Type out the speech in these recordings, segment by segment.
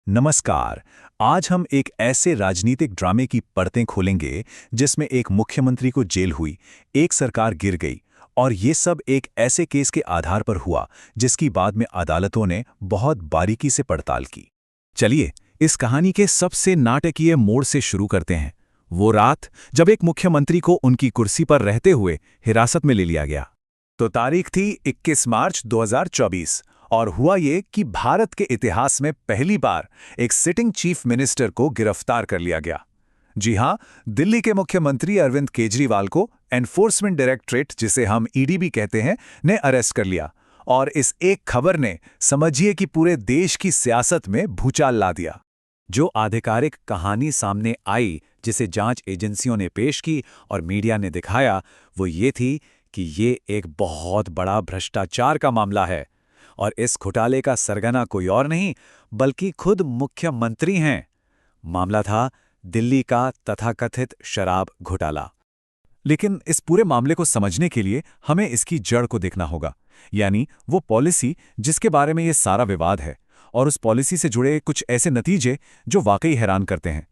नमस्कार। आज हम एक ऐसे राजनीतिक ड्रामे की परतें खोलेंगे जिसमें एक मुख्यमंत्री को जेल हुई, एक सरकार गिर गई और ये सब एक ऐसे केस के आधार पर हुआ जिसकी बाद में अदालतों ने बहुत बारीकी से पड़ताल की। चलिए इस कहानी के सबसे नाटकीय मोड़ से शुरू करते हैं। वो रात जब एक मुख्यमंत्री को उनकी कुर्सी पर रहते हुए हिरासत में ले लिया गया। तो तारीख थी 21 मार्च 2024 और हुआ ये कि भारत के इतिहास में पहली बार एक सिटिंग चीफ मिनिस्टर को गिरफ्तार कर लिया गया। जी हां, दिल्ली के मुख्यमंत्री अरविंद केजरीवाल को एनफोर्समेंट डायरेक्टरेट, जिसे हम ईडी भी कहते हैं, ने अरेस्ट कर लिया। और इस एक खबर ने समझिए कि पूरे देश की सियासत में भूचाल ला दिया। जो आधिकारिक कहानी सामने आई, जिसे जांच एजेंसियों ने पेश की और मीडिया ने दिखाया, वो ये थी कि ये एक बहुत बड़ा भ्रष्टाचार का मामला है और इस घोटाले का सरगना कोई और नहीं बल्कि खुद मुख्यमंत्री हैं। मामला था दिल्ली का तथाकथित शराब घोटाला। लेकिन इस पूरे मामले को समझने के लिए हमें इसकी जड़ को देखना होगा, यानी वो पॉलिसी जिसके बारे में ये सारा विवाद है और उस पॉलिसी से जुड़े कुछ ऐसे नतीजे जो वाकई हैरान करते हैं।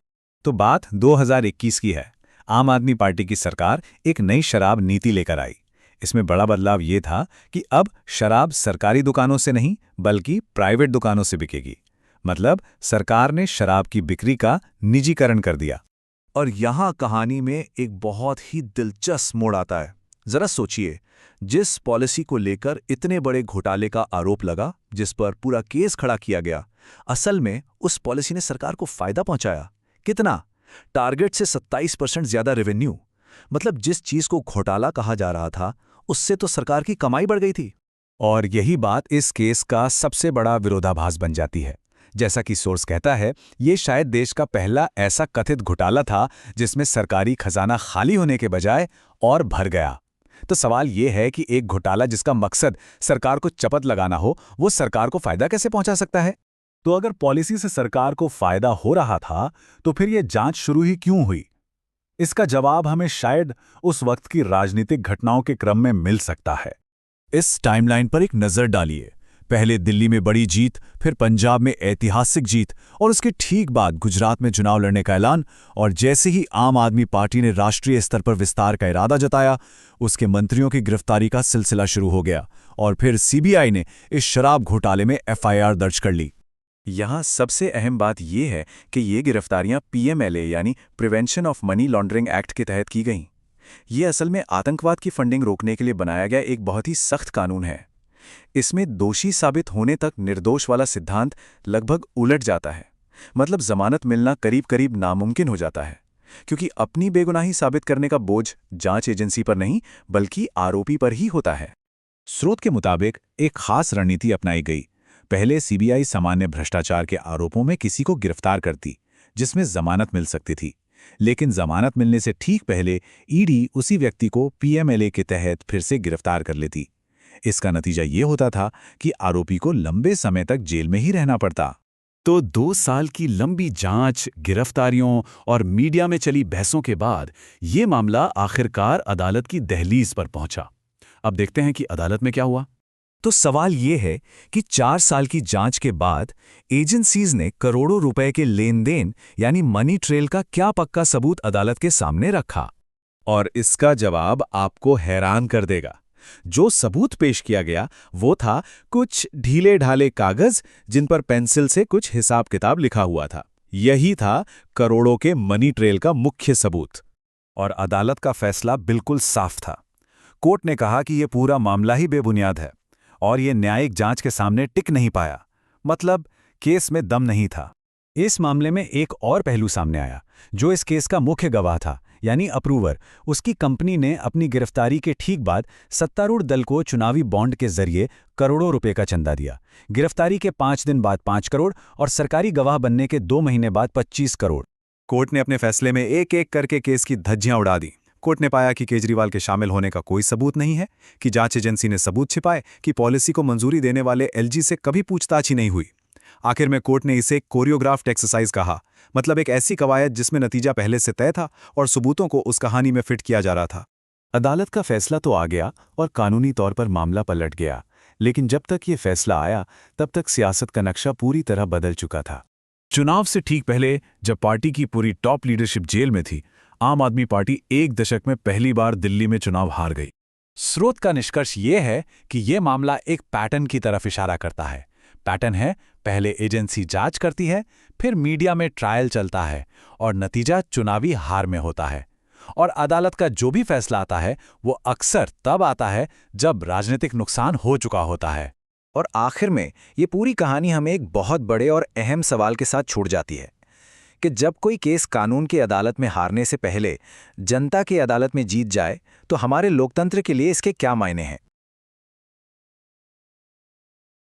तो बात 2021 की है। आम आदमी पार्टी की सरकार एक नई शराब नीति लेकर आई। इसमें बड़ा बदलाव ये था कि अब शराब सरकारी दुकानों से नहीं बल्कि प्राइवेट दुकानों से बिकेगी। मतलब सरकार ने शराब की बिक्री का निजीकरण कर दिया। और यहाँ कहानी में एक बहुत ही दिलचस्प मोड़ आता है। जरा सोचिए, जिस पॉलिसी को लेकर इतने बड़े घोटाले का आरोप लगा, जिस पर पूरा केस खड़ा किया गया, असल में उस पॉलिसी ने सरकार को फायदा पहुंचाया। कितना? टारगेट से 27% ज्यादा रेवेन्यू। मतलब जिस चीज को घोटाला कहा जा रहा था, उससे तो सरकार की कमाई बढ़ गई थी। और यही बात इस केस का सबसे बड़ा विरोधाभास बन जाती है। जैसा कि सोर्स कहता है, ये शायद देश का पहला ऐसा कथित घोटाला था जिसमें सरकारी खजाना खाली होने के बजाय और भर गया। तो सवाल ये है कि एक घोटाला जिसका मकसद सरकार को चपत लगाना हो, वो सरकार को फायदा कैसे पहुंचा सकता है? तो अगर पॉलिसी से सरकार को फायदा हो रहा था, तो फिर यह जांच शुरू ही क्यों हुई? इसका जवाब हमें शायद उस वक्त की राजनीतिक घटनाओं के क्रम में मिल सकता है। इस टाइमलाइन पर एक नजर डालिए। पहले दिल्ली में बड़ी जीत, फिर पंजाब में ऐतिहासिक जीत और उसके ठीक बाद गुजरात में चुनाव लड़ने का ऐलान। और जैसे ही आम आदमी पार्टी ने राष्ट्रीय स्तर पर विस्तार का इरादा जताया, उसके मंत्रियों की गिरफ्तारी का सिलसिला शुरू हो गया और फिर सीबीआई ने इस शराब घोटाले में एफआईआर दर्ज कर ली। यहाँ सबसे अहम बात यह है कि ये गिरफ्तारियां पीएमएलए यानी prevention of money laundering act के तहत की गईं। ये असल में आतंकवाद की फंडिंग रोकने के लिए बनाया गया एक बहुत ही सख्त कानून है। इसमें दोषी साबित होने तक निर्दोष वाला सिद्धांत लगभग उलट जाता है। मतलब जमानत मिलना करीब करीब नामुमकिन हो जाता है, क्योंकि अपनी बेगुनाही साबित करने का बोझ जांच एजेंसी पर नहीं बल्कि आरोपी पर ही होता है। स्रोत के मुताबिक एक खास रणनीति अपनाई गई। पहले सीबीआई सामान्य भ्रष्टाचार के आरोपों में किसी को गिरफ्तार करती जिसमें जमानत मिल सकती थी, लेकिन जमानत मिलने से ठीक पहले ईडी उसी व्यक्ति को पीएमएलए के तहत फिर से गिरफ्तार कर लेती। इसका नतीजा ये होता था कि आरोपी को लंबे समय तक जेल में ही रहना पड़ता। तो 2 साल की लंबी जांच, गिरफ्तारियों और मीडिया में चली बहसों के बाद ये मामला आखिरकार अदालत की दहलीज पर पहुंचा। अब देखते हैं कि अदालत में क्या हुआ। तो सवाल ये है कि 4 साल की जांच के बाद एजेंसीज ने करोड़ों रुपए के लेन देन यानी मनी ट्रेल का क्या पक्का सबूत अदालत के सामने रखा? और इसका जवाब आपको हैरान कर देगा। जो सबूत पेश किया गया वो था कुछ ढीले ढाले कागज जिन पर पेंसिल से कुछ हिसाब किताब लिखा हुआ था। यही था करोड़ों के मनी ट्रेल का मुख्य सबूत। और अदालत का फैसला बिल्कुल साफ था। कोर्ट ने कहा कि यह पूरा मामला ही बेबुनियाद है और ये न्यायिक जांच के सामने टिक नहीं पाया। मतलब केस में दम नहीं था। इस मामले में एक और पहलू सामने आया। जो इस केस का मुख्य गवाह था यानी अप्रूवर, उसकी कंपनी ने अपनी गिरफ्तारी के ठीक बाद सत्तारूढ़ दल को चुनावी बॉन्ड के जरिए करोड़ों रुपए का चंदा दिया। गिरफ्तारी के 5 दिन बाद 5 करोड़ और सरकारी गवाह बनने के 2 महीने बाद 25 करोड़। कोर्ट ने अपने फैसले में एक एक करके केस की धज्जियां उड़ा दी। कोर्ट ने पाया कि केजरीवाल के शामिल होने का कोई सबूत नहीं है, कि जांच एजेंसी ने सबूत छिपाए, कि पॉलिसी को मंजूरी देने वाले एलजी से कभी पूछताछ ही नहीं हुई। आखिर में कोर्ट ने इसे कोरियोग्राफ्ड एक्सरसाइज कहा। मतलब एक ऐसी कवायद जिसमें नतीजा पहले से तय था और सबूतों को उस कहानी में फिट किया जा रहा था। अदालत का फैसला तो आ गया और कानूनी तौर पर मामला पलट गया, लेकिन जब तक ये फैसला आया तब तक सियासत का नक्शा पूरी तरह बदल चुका था। चुनाव से ठीक पहले जब पार्टी की पूरी टॉप लीडरशिप जेल में थी, आम आदमी पार्टी एक दशक में पहली बार दिल्ली में चुनाव हार गई। स्रोत का निष्कर्ष ये है कि ये मामला एक पैटर्न की तरफ इशारा करता है। पैटर्न है, पहले एजेंसी जांच करती है, फिर मीडिया में ट्रायल चलता है और नतीजा चुनावी हार में होता है। और अदालत का जो भी फैसला आता है वो अक्सर तब आता है जब राजनीतिक नुकसान हो चुका होता है। और आखिर में ये पूरी कहानी हमें एक बहुत बड़े और अहम सवाल के साथ छोड़ जाती है कि जब कोई केस कानून की अदालत में हारने से पहले जनता की अदालत में जीत जाए तो हमारे लोकतंत्र के लिए इसके क्या मायने हैं।